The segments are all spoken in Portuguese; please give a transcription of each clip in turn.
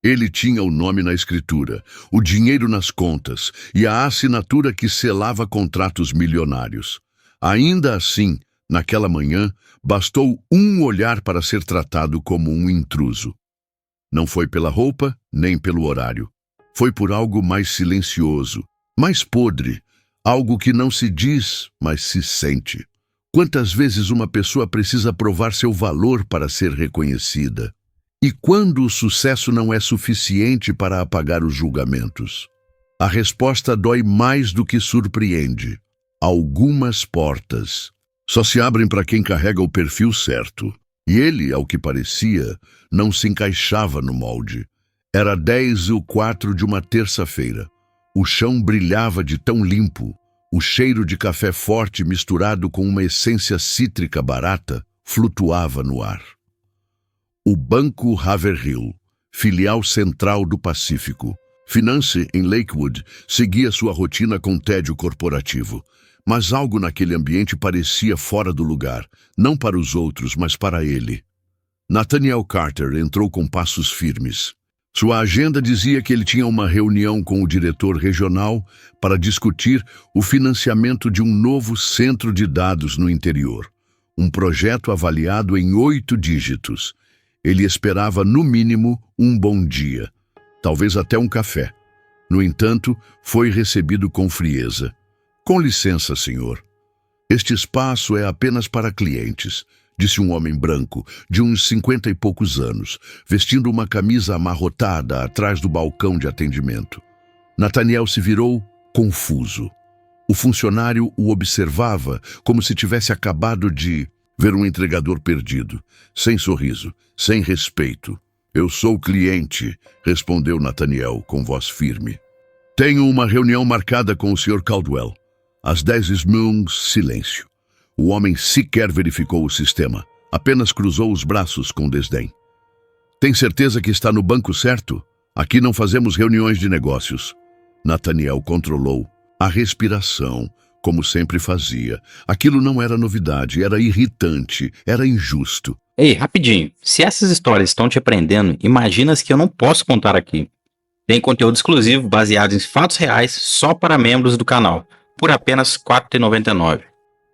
Ele tinha o nome na escritura, o dinheiro nas contas e a assinatura que selava contratos milionários. Ainda assim, naquela manhã, bastou um olhar para ser tratado como um intruso. Não foi pela roupa, nem pelo horário. Foi por algo mais silencioso, mais podre, algo que não se diz, mas se sente. Quantas vezes uma pessoa precisa provar seu valor para ser reconhecida? E quando o sucesso não é suficiente para apagar os julgamentos? A resposta dói mais do que surpreende. Algumas portas só se abrem para quem carrega o perfil certo. E ele, ao que parecia, não se encaixava no molde. Era 10:04 de uma terça-feira. O chão brilhava de tão limpo. O cheiro de café forte misturado com uma essência cítrica barata flutuava no ar. O Banco Haverhill, filial central do Pacífico, Finance em Lakewood, seguia sua rotina com tédio corporativo. Mas algo naquele ambiente parecia fora do lugar, não para os outros, mas para ele. Nathaniel Carter entrou com passos firmes. Sua agenda dizia que ele tinha uma reunião com o diretor regional para discutir o financiamento de um novo centro de dados no interior. Um projeto avaliado em 8 dígitos. Ele esperava, no mínimo, um bom dia. Talvez até um café. No entanto, foi recebido com frieza. Com licença, senhor. Este espaço é apenas para clientes, disse um homem branco, de uns 50 e poucos anos, vestindo uma camisa amarrotada atrás do balcão de atendimento. Nathaniel se virou, confuso. O funcionário o observava como se tivesse acabado de ver um entregador perdido, sem sorriso, sem respeito. Eu sou cliente, respondeu Nathaniel com voz firme. Tenho uma reunião marcada com o Sr. Caldwell. Às 10 sm, silêncio. O homem sequer verificou o sistema, apenas cruzou os braços com desdém. Tem certeza que está no banco certo? Aqui não fazemos reuniões de negócios. Nathaniel controlou a respiração, como sempre fazia. Aquilo não era novidade, era irritante, era injusto. Ei, rapidinho. Se essas histórias estão te prendendo, imagina as que eu não posso contar aqui. Tem conteúdo exclusivo baseado em fatos reais só para membros do canal, por apenas R$ 4,99.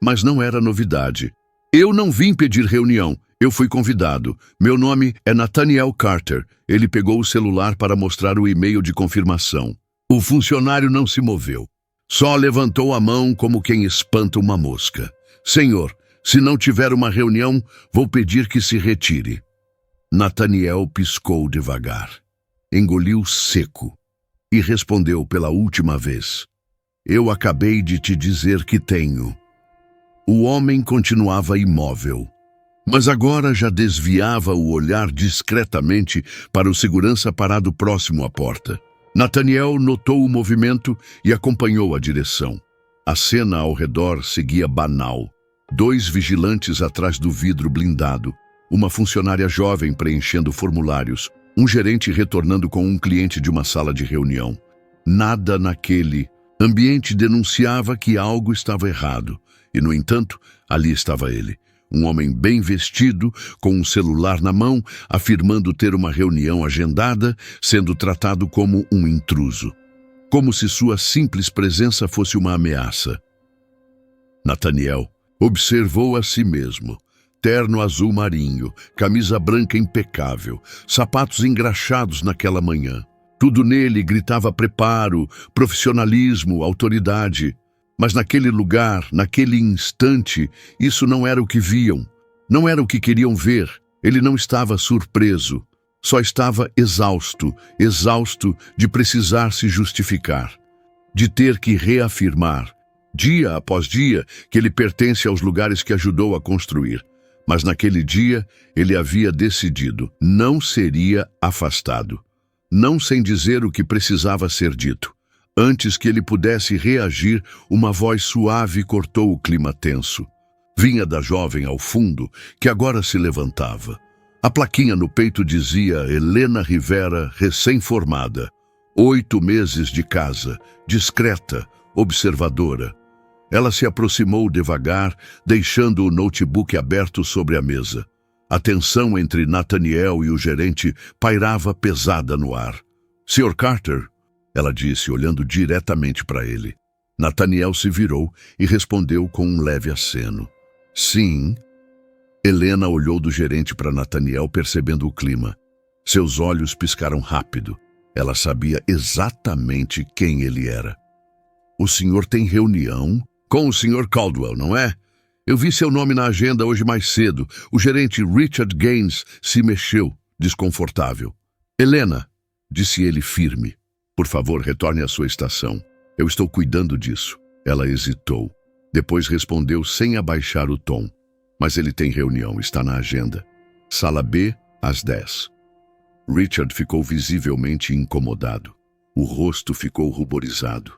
Mas não era novidade. Eu não vim pedir reunião, eu fui convidado. Meu nome é Nathaniel Carter. Ele pegou o celular para mostrar o e-mail de confirmação. O funcionário não se moveu. Só levantou a mão como quem espanta uma mosca. Senhor, se não tiver uma reunião, vou pedir que se retire. Nathaniel piscou devagar. Engoliu seco e respondeu pela última vez. Eu acabei de te dizer que tenho. O homem continuava imóvel, mas agora já desviava o olhar discretamente para o segurança parado próximo à porta. Nathaniel notou o movimento e acompanhou a direção. A cena ao redor seguia banal. 2 vigilantes atrás do vidro blindado, uma funcionária jovem preenchendo formulários, um gerente retornando com um cliente de uma sala de reunião. Nada naquele ambiente denunciava que algo estava errado, e, no entanto, ali estava ele, um homem bem vestido, com um celular na mão, afirmando ter uma reunião agendada, sendo tratado como um intruso, como se sua simples presença fosse uma ameaça. Nathaniel observou a si mesmo. Terno azul marinho, camisa branca impecável, sapatos engraxados naquela manhã. Tudo nele gritava preparo, profissionalismo, autoridade. Mas naquele lugar, naquele instante, isso não era o que viam. Não era o que queriam ver. Ele não estava surpreso. Só estava exausto, exausto de precisar se justificar. De ter que reafirmar, dia após dia, que ele pertence aos lugares que ajudou a construir. Mas naquele dia, ele havia decidido, não seria afastado. Não sem dizer o que precisava ser dito. Antes que ele pudesse reagir, uma voz suave cortou o clima tenso. Vinha da jovem ao fundo, que agora se levantava. A plaquinha no peito dizia Helena Rivera, recém-formada. 8 meses de casa, discreta, observadora. Ela se aproximou devagar, deixando o notebook aberto sobre a mesa. A tensão entre Nathaniel e o gerente pairava pesada no ar. "Sr. Carter", ela disse, olhando diretamente para ele. Nathaniel se virou e respondeu com um leve aceno. "Sim." Helena olhou do gerente para Nathaniel, percebendo o clima. Seus olhos piscaram rápido. Ela sabia exatamente quem ele era. "O senhor tem reunião com o Sr. Caldwell, não é? Eu vi seu nome na agenda hoje mais cedo." O gerente Richard Gaines se mexeu, desconfortável. "Helena", disse ele firme, "por favor, retorne à sua estação. Eu estou cuidando disso." Ela hesitou. Depois respondeu sem abaixar o tom. "Mas ele tem reunião, está na agenda. Sala B, às 10. Richard ficou visivelmente incomodado. O rosto ficou ruborizado.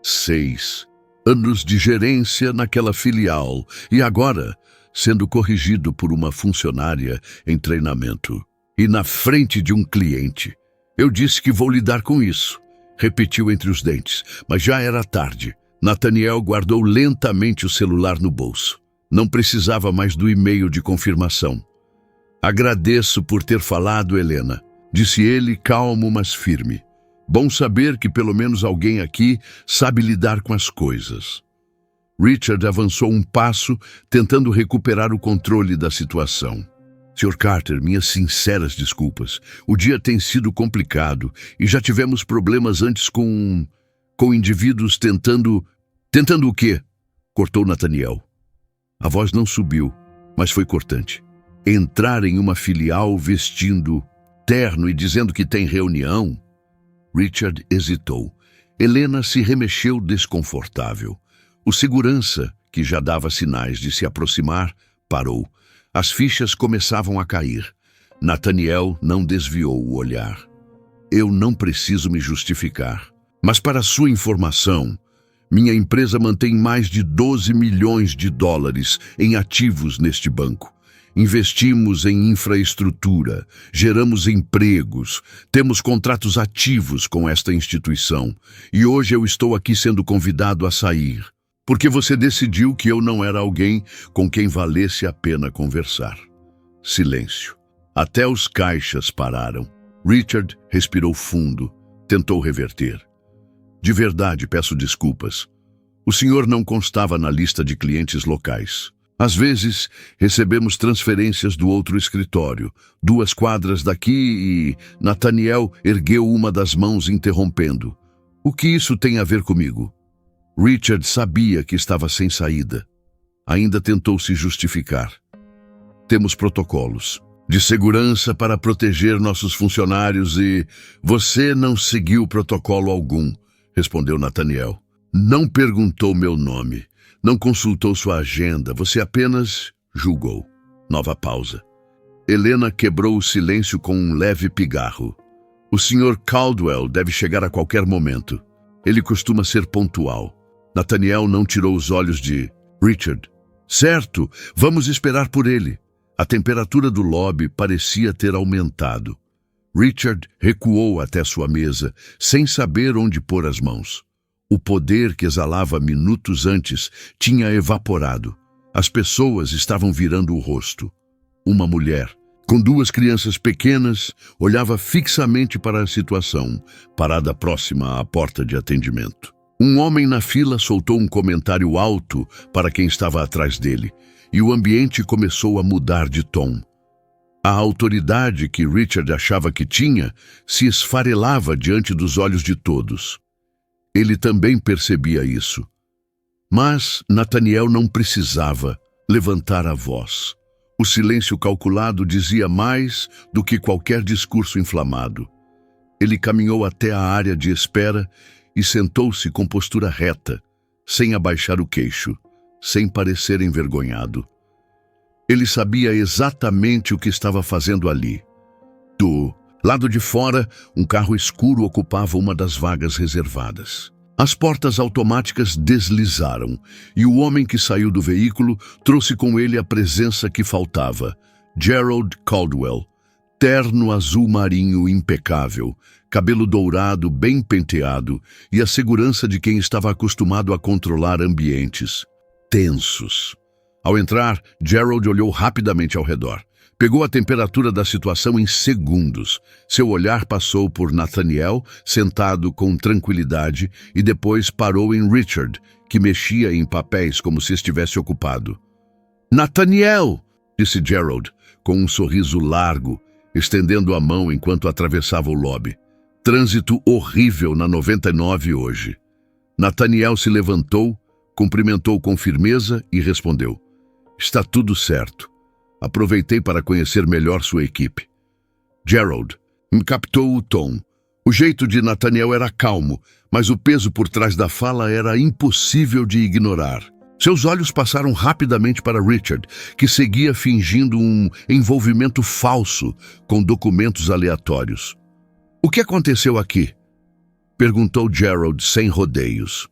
6 anos de gerência naquela filial e agora sendo corrigido por uma funcionária em treinamento. E na frente de um cliente. "Eu disse que vou lidar com isso", repetiu entre os dentes, mas já era tarde. Nathaniel guardou lentamente o celular no bolso. Não precisava mais do e-mail de confirmação. "Agradeço por ter falado, Helena", disse ele, calmo, mas firme. "Bom saber que pelo menos alguém aqui sabe lidar com as coisas." Richard avançou um passo, tentando recuperar o controle da situação. "Sr. Carter, minhas sinceras desculpas. O dia tem sido complicado e já tivemos problemas antes com indivíduos tentando... Tentando o quê?" cortou Nathaniel. A voz não subiu, mas foi cortante. "Entrar em uma filial vestindo terno e dizendo que tem reunião?" Richard hesitou. Helena se remexeu desconfortável. O segurança, que já dava sinais de se aproximar, parou. As fichas começavam a cair. Nathaniel não desviou o olhar. "Eu não preciso me justificar. Mas para sua informação, minha empresa mantém mais de 12 milhões de dólares em ativos neste banco. Investimos em infraestrutura, geramos empregos, temos contratos ativos com esta instituição. E hoje eu estou aqui sendo convidado a sair, porque você decidiu que eu não era alguém com quem valesse a pena conversar." Silêncio. Até os caixas pararam. Richard respirou fundo, tentou reverter. "De verdade, peço desculpas. O senhor não constava na lista de clientes locais. Às vezes, recebemos transferências do outro escritório, 2 quadras daqui e... Nathaniel ergueu uma das mãos interrompendo. "O que isso tem a ver comigo?" Richard sabia que estava sem saída. Ainda tentou se justificar. "Temos protocolos de segurança para proteger nossos funcionários e... Você não seguiu protocolo algum", respondeu Nathaniel. "Não perguntou meu nome. Não consultou sua agenda, você apenas julgou." Nova pausa. Helena quebrou o silêncio com um leve pigarro. "O Sr. Caldwell deve chegar a qualquer momento. Ele costuma ser pontual." Nathaniel não tirou os olhos de Richard. "Certo, vamos esperar por ele." A temperatura do lobby parecia ter aumentado. Richard recuou até sua mesa, sem saber onde pôr as mãos. O poder que exalava minutos antes tinha evaporado. As pessoas estavam virando o rosto. Uma mulher, com 2 crianças pequenas, olhava fixamente para a situação, parada próxima à porta de atendimento. Um homem na fila soltou um comentário alto para quem estava atrás dele, e o ambiente começou a mudar de tom. A autoridade que Richard achava que tinha se esfarelava diante dos olhos de todos. Ele também percebia isso. Mas Nathaniel não precisava levantar a voz. O silêncio calculado dizia mais do que qualquer discurso inflamado. Ele caminhou até a área de espera e sentou-se com postura reta, sem abaixar o queixo, sem parecer envergonhado. Ele sabia exatamente o que estava fazendo ali. Do lado de fora, um carro escuro ocupava uma das vagas reservadas. As portas automáticas deslizaram e o homem que saiu do veículo trouxe com ele a presença que faltava. Gerald Caldwell, terno azul marinho impecável, cabelo dourado bem penteado e a segurança de quem estava acostumado a controlar ambientes tensos. Ao entrar, Gerald olhou rapidamente ao redor. Pegou a temperatura da situação em segundos. Seu olhar passou por Nathaniel, sentado com tranquilidade, e depois parou em Richard, que mexia em papéis como se estivesse ocupado. "Nathaniel!" disse Gerald, com um sorriso largo, estendendo a mão enquanto atravessava o lobby. Trânsito horrível na 99 hoje. Nathaniel se levantou, cumprimentou com firmeza e respondeu: "Está tudo certo. Aproveitei para conhecer melhor sua equipe." Gerald captou o tom. O jeito de Nathaniel era calmo, mas o peso por trás da fala era impossível de ignorar. Seus olhos passaram rapidamente para Richard, que seguia fingindo um envolvimento falso com documentos aleatórios. "O que aconteceu aqui?" perguntou Gerald sem rodeios.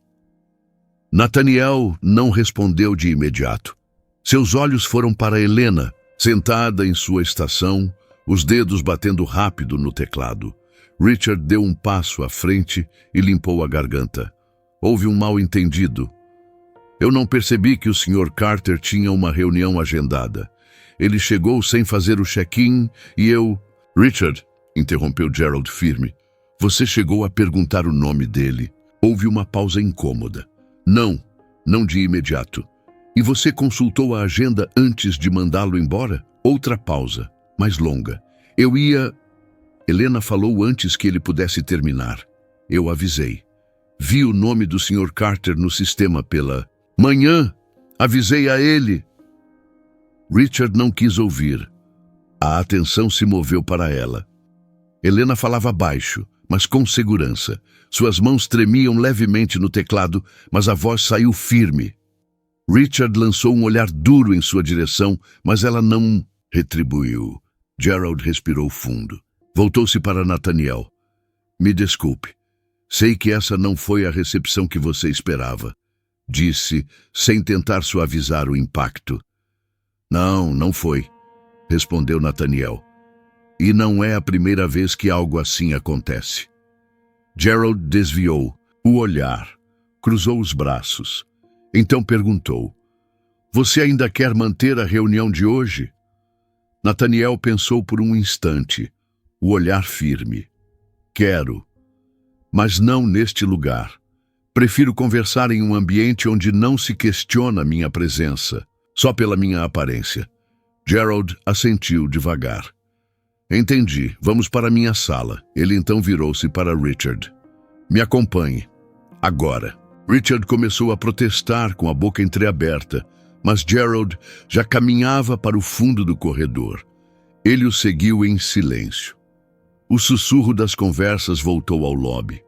Nathaniel não respondeu de imediato. Seus olhos foram para Helena, sentada em sua estação, os dedos batendo rápido no teclado. Richard deu um passo à frente e limpou a garganta. Houve um mal-entendido. "Eu não percebi que o Sr. Carter tinha uma reunião agendada. Ele chegou sem fazer o check-in e eu..." "Richard", interrompeu Gerald firme, "você chegou a perguntar o nome dele." Houve uma pausa incômoda. Não de imediato." "E você consultou a agenda antes de mandá-lo embora?" Outra pausa, mais longa. "Eu ia..." Helena falou antes que ele pudesse terminar. "Eu avisei. Vi o nome do Sr. Carter no sistema pela manhã. Avisei a ele." Richard não quis ouvir. A atenção se moveu para ela. Helena falava baixo, mas com segurança. Suas mãos tremiam levemente no teclado, mas a voz saiu firme. Richard lançou um olhar duro em sua direção, mas ela não retribuiu. Gerald respirou fundo. Voltou-se para Nathaniel. "Me desculpe. Sei que essa não foi a recepção que você esperava", disse, sem tentar suavizar o impacto. Não foi", respondeu Nathaniel. "E não é a primeira vez que algo assim acontece." Gerald desviou o olhar, cruzou os braços. Então perguntou: "Você ainda quer manter a reunião de hoje?" Nathaniel pensou por um instante, o olhar firme. "Quero, mas não neste lugar. Prefiro conversar em um ambiente onde não se questiona minha presença, só pela minha aparência." Gerald assentiu devagar. "Entendi, vamos para minha sala." Ele então virou-se para Richard. "Me acompanhe. Agora." Richard começou a protestar com a boca entreaberta, mas Gerald já caminhava para o fundo do corredor. Ele o seguiu em silêncio. O sussurro das conversas voltou ao lobby.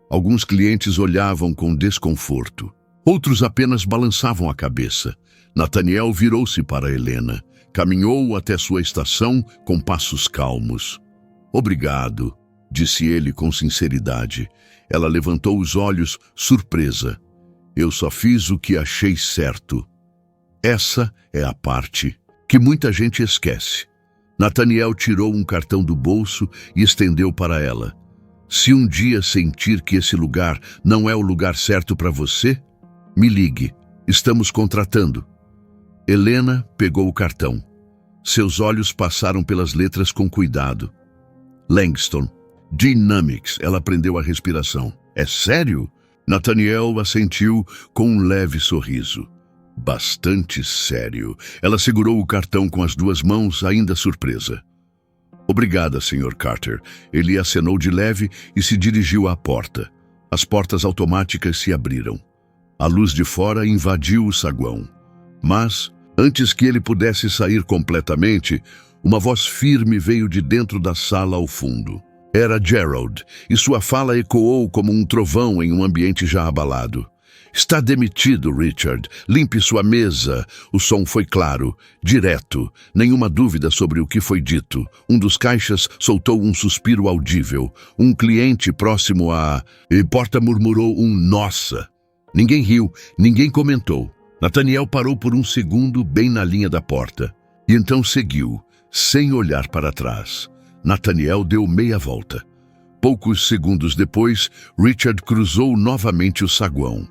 Alguns clientes olhavam com desconforto. Outros apenas balançavam a cabeça. Nathaniel virou-se para Helena. Caminhou até sua estação com passos calmos. "Obrigado", disse ele com sinceridade. Ela levantou os olhos, surpresa. "Eu só fiz o que achei certo." Essa é a parte que muita gente esquece. Nathaniel tirou um cartão do bolso e estendeu para ela. "Se um dia sentir que esse lugar não é o lugar certo para você, me ligue. Estamos contratando." Helena pegou o cartão. Seus olhos passaram pelas letras com cuidado. "Langston. Dynamics." Ela prendeu a respiração. "É sério?" Nathaniel assentiu com um leve sorriso. "Bastante sério." Ela segurou o cartão com as duas mãos, ainda surpresa. "Obrigada, Sr. Carter." Ele acenou de leve e se dirigiu à porta. As portas automáticas se abriram. A luz de fora invadiu o saguão. Mas, antes que ele pudesse sair completamente, uma voz firme veio de dentro da sala ao fundo. Era Gerald, e sua fala ecoou como um trovão em um ambiente já abalado. "Está demitido, Richard. Limpe sua mesa." O som foi claro, direto, nenhuma dúvida sobre o que foi dito. Um dos caixas soltou um suspiro audível. Um cliente próximo à porta murmurou um "nossa." Ninguém riu, ninguém comentou. Nathaniel parou por um segundo bem na linha da porta, e então seguiu, sem olhar para trás. Nathaniel deu meia volta. Poucos segundos depois, Richard cruzou novamente o saguão.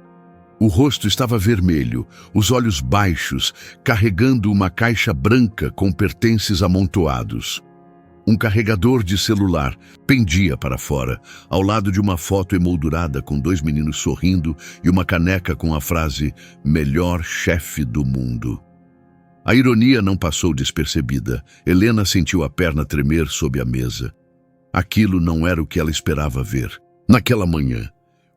O rosto estava vermelho, os olhos baixos, carregando uma caixa branca com pertences amontoados. Um carregador de celular pendia para fora, ao lado de uma foto emoldurada com 2 meninos sorrindo e uma caneca com a frase "Melhor chefe do mundo". A ironia não passou despercebida. Helena sentiu a perna tremer sob a mesa. Aquilo não era o que ela esperava ver. Naquela manhã,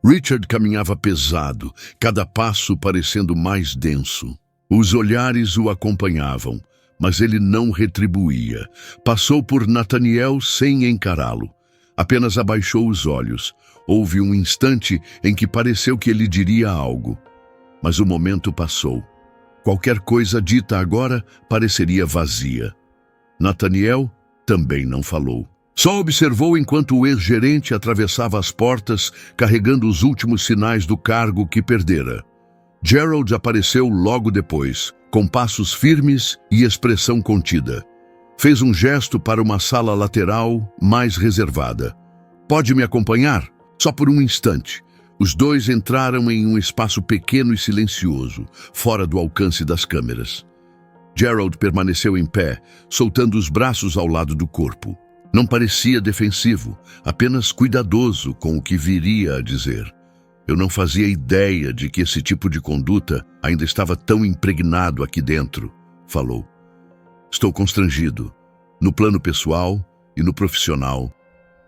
Richard caminhava pesado, cada passo parecendo mais denso. Os olhares o acompanhavam, mas ele não retribuía. Passou por Nathaniel sem encará-lo. Apenas abaixou os olhos. Houve um instante em que pareceu que ele diria algo. Mas o momento passou. Qualquer coisa dita agora pareceria vazia. Nathaniel também não falou. Só observou enquanto o ex-gerente atravessava as portas, carregando os últimos sinais do cargo que perdera. Gerald apareceu logo depois, com passos firmes e expressão contida. Fez um gesto para uma sala lateral mais reservada. "Pode me acompanhar?" Só por um instante. Os dois entraram em um espaço pequeno e silencioso, fora do alcance das câmeras. Gerald permaneceu em pé, soltando os braços ao lado do corpo. Não parecia defensivo, apenas cuidadoso com o que viria a dizer. "Eu não fazia ideia de que esse tipo de conduta ainda estava tão impregnado aqui dentro", falou. "Estou constrangido, no plano pessoal e no profissional."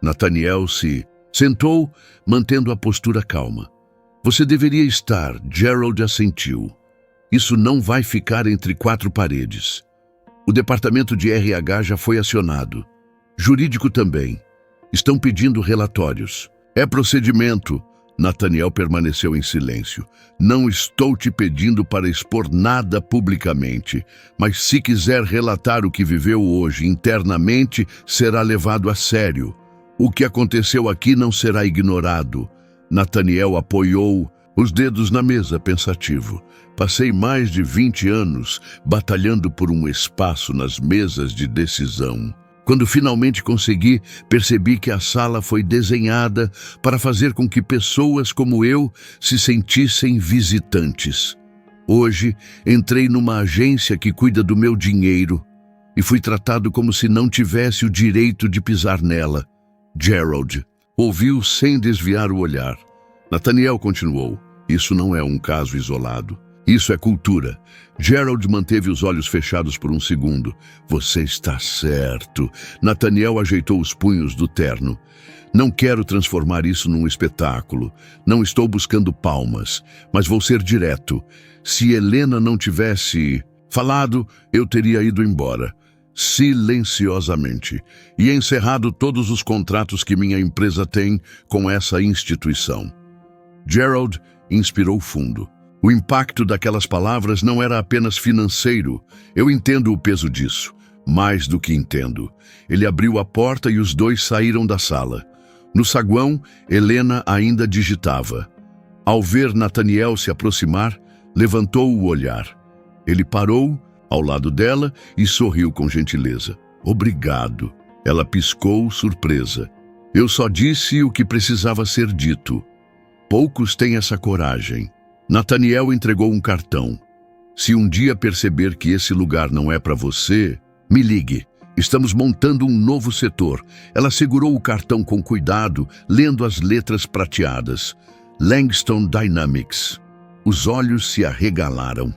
Nathaniel se sentou, mantendo a postura calma. "Você deveria estar", Gerald assentiu. "Isso não vai ficar entre 4 paredes. O departamento de RH já foi acionado. Jurídico também. Estão pedindo relatórios. É procedimento." Nathaniel permaneceu em silêncio. "Não estou te pedindo para expor nada publicamente, mas se quiser relatar o que viveu hoje internamente, será levado a sério. O que aconteceu aqui não será ignorado." Nathaniel apoiou os dedos na mesa, pensativo. "Passei mais de 20 anos batalhando por um espaço nas mesas de decisão. Quando finalmente consegui, percebi que a sala foi desenhada para fazer com que pessoas como eu se sentissem visitantes. Hoje, entrei numa agência que cuida do meu dinheiro e fui tratado como se não tivesse o direito de pisar nela." Gerald ouviu sem desviar o olhar. Nathaniel continuou: "Isso não é um caso isolado. Isso é cultura." Gerald manteve os olhos fechados por um segundo. "Você está certo." Nathaniel ajeitou os punhos do terno. "Não quero transformar isso num espetáculo. Não estou buscando palmas, mas vou ser direto. Se Helena não tivesse falado, eu teria ido embora, silenciosamente, e encerrado todos os contratos que minha empresa tem com essa instituição." Gerald inspirou fundo. O impacto daquelas palavras não era apenas financeiro. "Eu entendo o peso disso. Mais do que entendo." Ele abriu a porta e os dois saíram da sala. No saguão, Helena ainda digitava. Ao ver Nathaniel se aproximar, levantou o olhar. Ele parou ao lado dela e sorriu com gentileza. "Obrigado." Ela piscou, surpresa. "Eu só disse o que precisava ser dito. Poucos têm essa coragem." Nathaniel entregou um cartão. "Se um dia perceber que esse lugar não é para você, me ligue. Estamos montando um novo setor." Ela segurou o cartão com cuidado, lendo as letras prateadas. Langston Dynamics. Os olhos se arregalaram.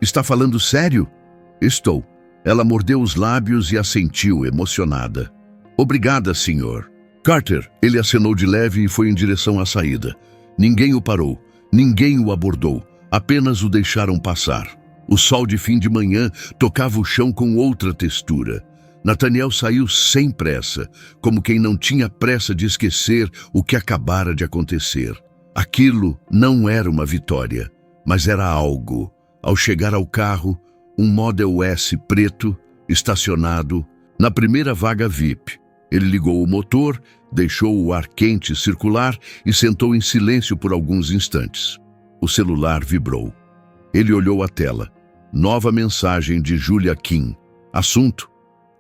"Está falando sério?" "Estou." Ela mordeu os lábios e assentiu, emocionada. "Obrigada, senhor." "Carter." Ele acenou de leve e foi em direção à saída. Ninguém o parou. Ninguém o abordou, apenas o deixaram passar. O sol de fim de manhã tocava o chão com outra textura. Nathaniel saiu sem pressa, como quem não tinha pressa de esquecer o que acabara de acontecer. Aquilo não era uma vitória, mas era algo. Ao chegar ao carro, um Model S preto, estacionado, na primeira vaga VIP. Ele ligou o motor, deixou o ar quente circular e sentou em silêncio por alguns instantes. O celular vibrou. Ele olhou a tela. Nova mensagem de Julia Kim. Assunto: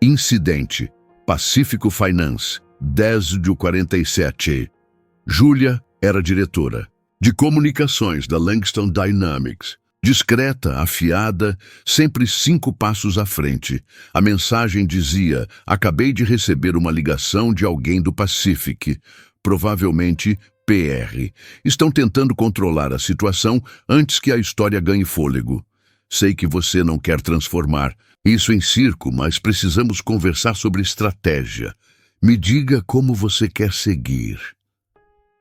incidente. Pacífico Finance, 10/47. Julia era diretora. de comunicações da Langston Dynamics. Discreta, afiada, sempre 5 passos à frente. A mensagem dizia: acabei de receber uma ligação de alguém do Pacific, provavelmente PR. Estão tentando controlar a situação antes que a história ganhe fôlego. Sei que você não quer transformar isso em circo, mas precisamos conversar sobre estratégia. Me diga como você quer seguir.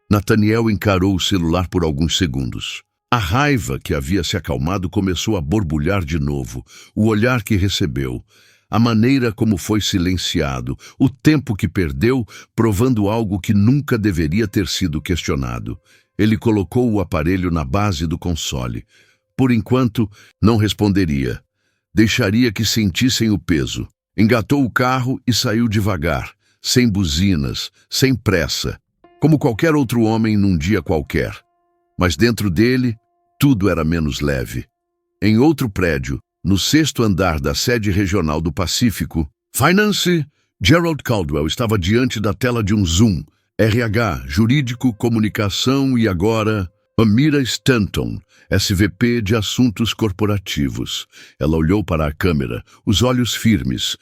Nathaniel encarou o celular por alguns segundos. A raiva que havia se acalmado começou a borbulhar de novo. O olhar que recebeu, a maneira como foi silenciado, o tempo que perdeu provando algo que nunca deveria ter sido questionado. Ele colocou o aparelho na base do console. Por enquanto, não responderia. Deixaria que sentissem o peso. Engatou o carro e saiu devagar, sem buzinas, sem pressa, como qualquer outro homem num dia qualquer. Mas dentro dele, tudo era menos leve. Em outro prédio, no 6º andar da sede regional do Pacífico, Finance, Gerald Caldwell estava diante da tela de um Zoom. RH, jurídico, comunicação e agora Amira Stanton, SVP de Assuntos Corporativos. Ela olhou para a câmera, os olhos firmes.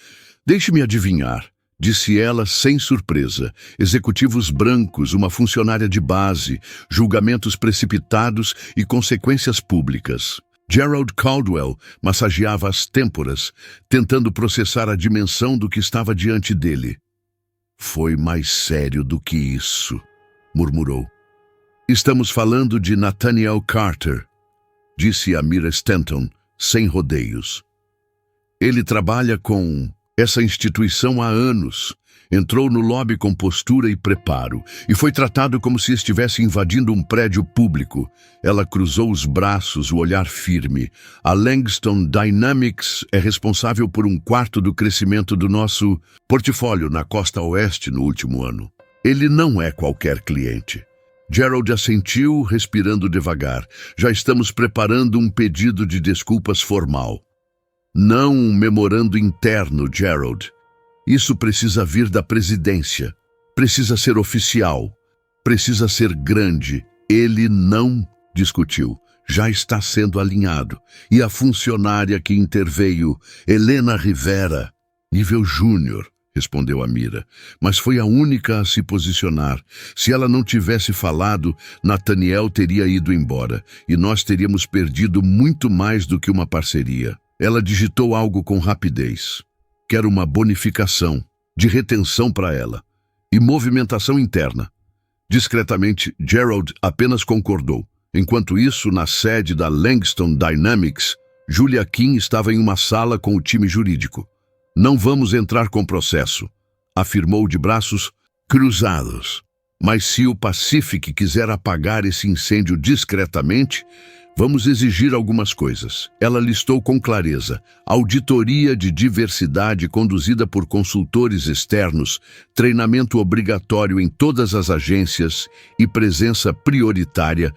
Deixe-me adivinhar, disse ela sem surpresa. Executivos brancos, uma funcionária de base, julgamentos precipitados e consequências públicas. Gerald Caldwell massageava as têmporas, tentando processar a dimensão do que estava diante dele. Foi mais sério do que isso, murmurou. Estamos falando de Nathaniel Carter, disse Amira Stanton, sem rodeios. Ele trabalha com essa instituição há anos. Entrou no lobby com postura e preparo, e foi tratado como se estivesse invadindo um prédio público. Ela cruzou os braços, o olhar firme. A Langston Dynamics é responsável por 1/4 do crescimento do nosso portfólio na costa oeste no último ano. Ele não é qualquer cliente. Gerald assentiu, respirando devagar. Já estamos preparando um pedido de desculpas formal. Não um memorando interno, Gerald. Isso precisa vir da presidência. Precisa ser oficial. Precisa ser grande. Ele não discutiu. Já está sendo alinhado. E a funcionária que interveio, Helena Rivera, nível júnior, respondeu Amira, mas foi a única a se posicionar. Se ela não tivesse falado, Nathaniel teria ido embora, e nós teríamos perdido muito mais do que uma parceria. Ela digitou algo com rapidez. Quero uma bonificação, de retenção para ela, e movimentação interna. Discretamente, Gerald apenas concordou. Enquanto isso, na sede da Langston Dynamics, Julia Kim estava em uma sala com o time jurídico. Não vamos entrar com processo, afirmou de braços cruzados. Mas se o Pacific quiser apagar esse incêndio discretamente, vamos exigir algumas coisas. Ela listou com clareza: auditoria de diversidade conduzida por consultores externos, treinamento obrigatório em todas as agências e presença prioritária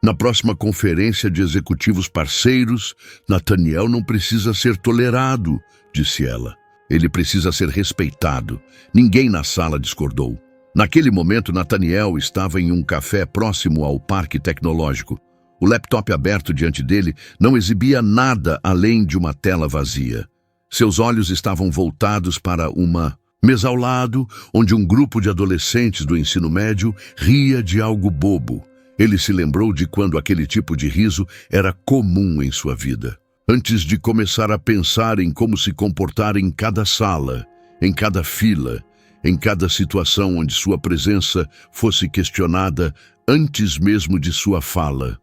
na próxima conferência de executivos parceiros. Nathaniel não precisa ser tolerado, disse ela. Ele precisa ser respeitado. Ninguém na sala discordou. Naquele momento, Nathaniel estava em um café próximo ao parque tecnológico. O laptop aberto diante dele não exibia nada além de uma tela vazia. Seus olhos estavam voltados para uma mesa ao lado, onde um grupo de adolescentes do ensino médio ria de algo bobo. Ele se lembrou de quando aquele tipo de riso era comum em sua vida. Antes de começar a pensar em como se comportar em cada sala, em cada fila, em cada situação onde sua presença fosse questionada antes mesmo de sua fala,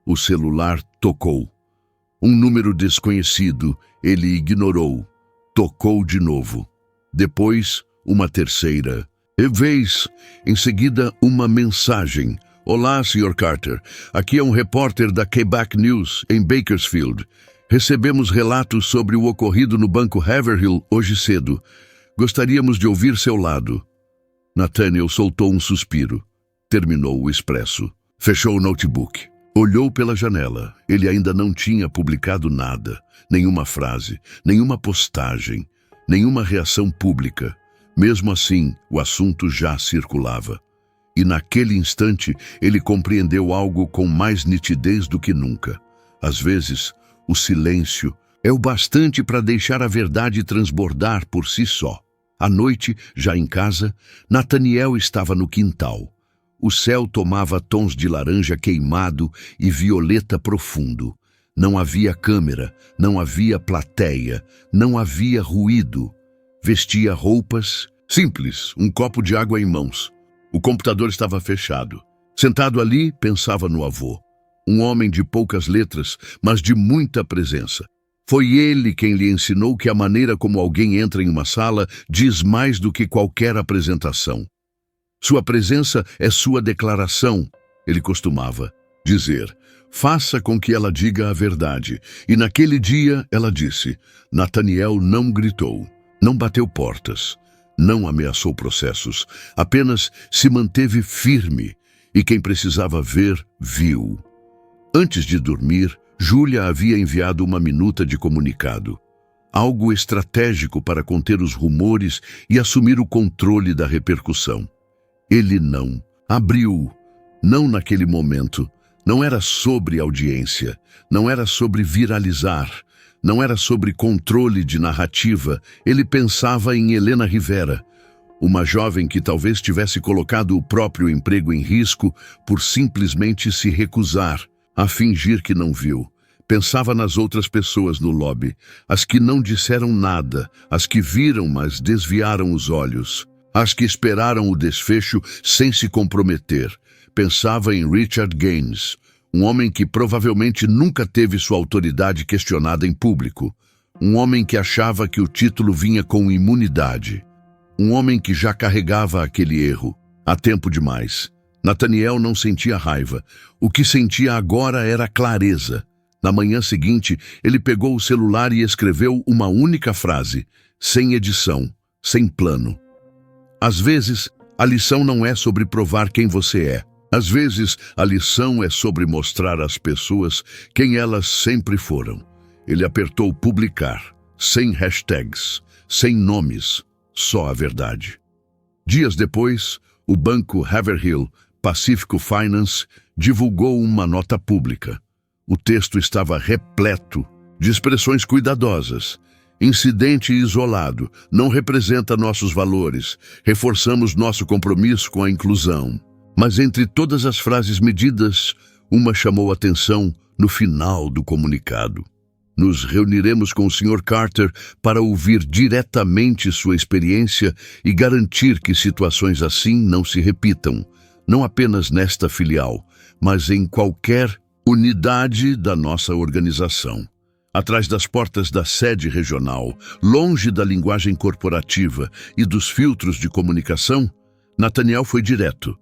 o celular tocou. Um número desconhecido, ele ignorou. Tocou de novo. Depois, uma terceira. Em seguida, uma mensagem. Olá, Sr. Carter. Aqui é um repórter da Quebec News, em Bakersfield. Recebemos relatos sobre o ocorrido no Banco Haverhill hoje cedo. Gostaríamos de ouvir seu lado. Nathaniel soltou um suspiro. Terminou o expresso. Fechou o notebook. Olhou pela janela. Ele ainda não tinha publicado nada. Nenhuma frase, nenhuma postagem, nenhuma reação pública. Mesmo assim, o assunto já circulava. E naquele instante, ele compreendeu algo com mais nitidez do que nunca. Às vezes, o silêncio é o bastante para deixar a verdade transbordar por si só. À noite, já em casa, Nathaniel estava no quintal. O céu tomava tons de laranja queimado e violeta profundo. Não havia câmera, não havia plateia, não havia ruído. Vestia roupas simples, um copo de água em mãos. O computador estava fechado. Sentado ali, pensava no avô. Um homem de poucas letras, mas de muita presença. Foi ele quem lhe ensinou que a maneira como alguém entra em uma sala diz mais do que qualquer apresentação. Sua presença é sua declaração, ele costumava dizer. Faça com que ela diga a verdade. E naquele dia ela disse. Nathaniel não gritou, não bateu portas, não ameaçou processos, apenas se manteve firme e quem precisava ver, viu. Antes de dormir, Júlia havia enviado uma minuta de comunicado. Algo estratégico para conter os rumores e assumir o controle da repercussão. Ele não abriu, não naquele momento. Não era sobre audiência, não era sobre viralizar, não era sobre controle de narrativa. Ele pensava em Helena Rivera, uma jovem que talvez tivesse colocado o próprio emprego em risco por simplesmente se recusar a fingir que não viu. Pensava nas outras pessoas no lobby, as que não disseram nada, as que viram, mas desviaram os olhos, as que esperaram o desfecho sem se comprometer. Pensava em Richard Gaines, um homem que provavelmente nunca teve sua autoridade questionada em público, um homem que achava que o título vinha com imunidade, um homem que já carregava aquele erro há tempo demais. Nathaniel não sentia raiva. O que sentia agora era clareza. Na manhã seguinte, ele pegou o celular e escreveu uma única frase, sem edição, sem plano. Às vezes, a lição não é sobre provar quem você é. Às vezes, a lição é sobre mostrar às pessoas quem elas sempre foram. Ele apertou publicar, sem hashtags, sem nomes, só a verdade. Dias depois, o banco Haverhill Pacifico Finance divulgou uma nota pública. O texto estava repleto de expressões cuidadosas. Incidente isolado, não representa nossos valores. Reforçamos nosso compromisso com a inclusão. Mas entre todas as frases medidas, uma chamou atenção no final do comunicado. Nos reuniremos com o Sr. Carter para ouvir diretamente sua experiência e garantir que situações assim não se repitam, não apenas nesta filial, mas em qualquer unidade da nossa organização. Atrás das portas da sede regional, longe da linguagem corporativa e dos filtros de comunicação, Nathaniel foi direto.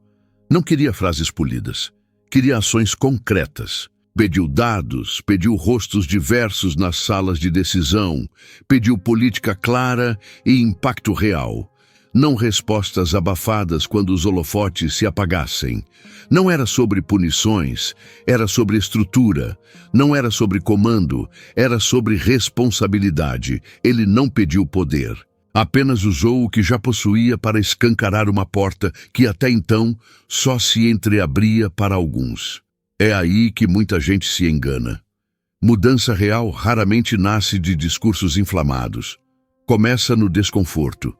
Não queria frases polidas, queria ações concretas. Pediu dados, pediu rostos diversos nas salas de decisão, pediu política clara e impacto real. Não respostas abafadas quando os holofotes se apagassem. Não era sobre punições, era sobre estrutura. Não era sobre comando, era sobre responsabilidade. Ele não pediu poder. Apenas usou o que já possuía para escancarar uma porta que até então só se entreabria para alguns. É aí que muita gente se engana. Mudança real raramente nasce de discursos inflamados. Começa no desconforto,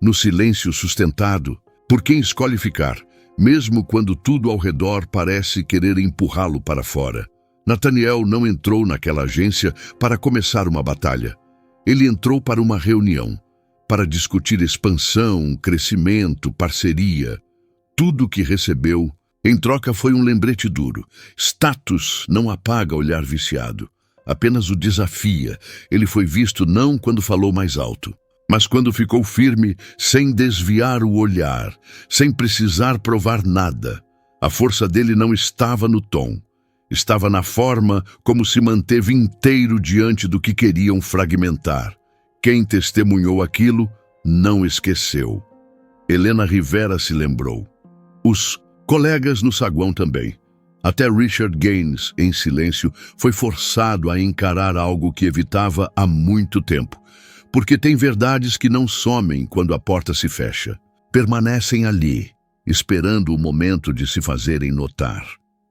no silêncio sustentado por quem escolhe ficar, mesmo quando tudo ao redor parece querer empurrá-lo para fora. Nathaniel não entrou naquela agência para começar uma batalha. Ele entrou para uma reunião, para discutir expansão, crescimento, parceria. Tudo o que recebeu em troca foi um lembrete duro. Status não apaga olhar viciado, apenas o desafia. Ele foi visto não quando falou mais alto, mas quando ficou firme, sem desviar o olhar, sem precisar provar nada. A força dele não estava no tom, estava na forma como se manteve inteiro diante do que queriam fragmentar. Quem testemunhou aquilo não esqueceu. Helena Rivera se lembrou. Os colegas no saguão também. Até Richard Gaines, em silêncio, foi forçado a encarar algo que evitava há muito tempo. Porque tem verdades que não somem quando a porta se fecha. Permanecem ali, esperando o momento de se fazerem notar.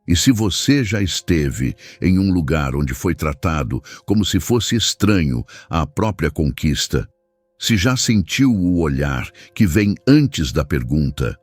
E se você já esteve em um lugar onde foi tratado como se fosse estranho à própria conquista, se já sentiu o olhar que vem antes da pergunta,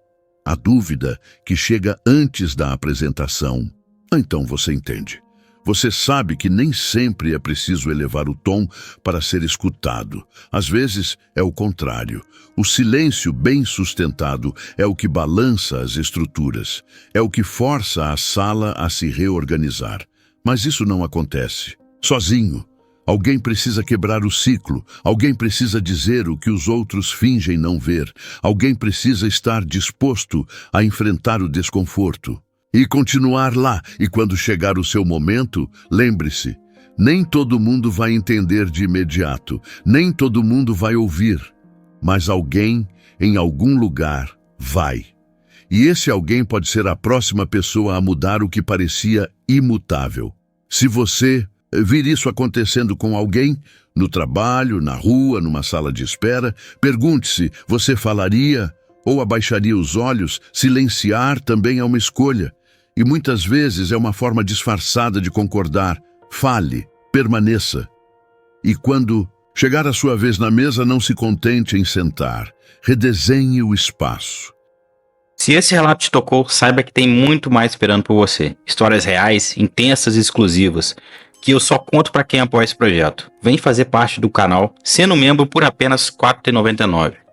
a dúvida que chega antes da apresentação, então você entende. Você sabe que nem sempre é preciso elevar o tom para ser escutado. Às vezes é o contrário. O silêncio bem sustentado é o que balança as estruturas, é o que força a sala a se reorganizar. Mas isso não acontece sozinho. Alguém precisa quebrar o ciclo, alguém precisa dizer o que os outros fingem não ver, alguém precisa estar disposto a enfrentar o desconforto. E continuar lá, e quando chegar o seu momento, lembre-se, nem todo mundo vai entender de imediato, nem todo mundo vai ouvir, mas alguém, em algum lugar, vai. E esse alguém pode ser a próxima pessoa a mudar o que parecia imutável. Se você vir isso acontecendo com alguém, no trabalho, na rua, numa sala de espera, pergunte-se, você falaria ou abaixaria os olhos? Silenciar também é uma escolha. E muitas vezes é uma forma disfarçada de concordar. Fale, permaneça. E quando chegar a sua vez na mesa, não se contente em sentar. Redesenhe o espaço. Se esse relato te tocou, saiba que tem muito mais esperando por você. Histórias reais, intensas e exclusivas, que eu só conto para quem apoia esse projeto. Vem fazer parte do canal, sendo membro por apenas R$ 4,99.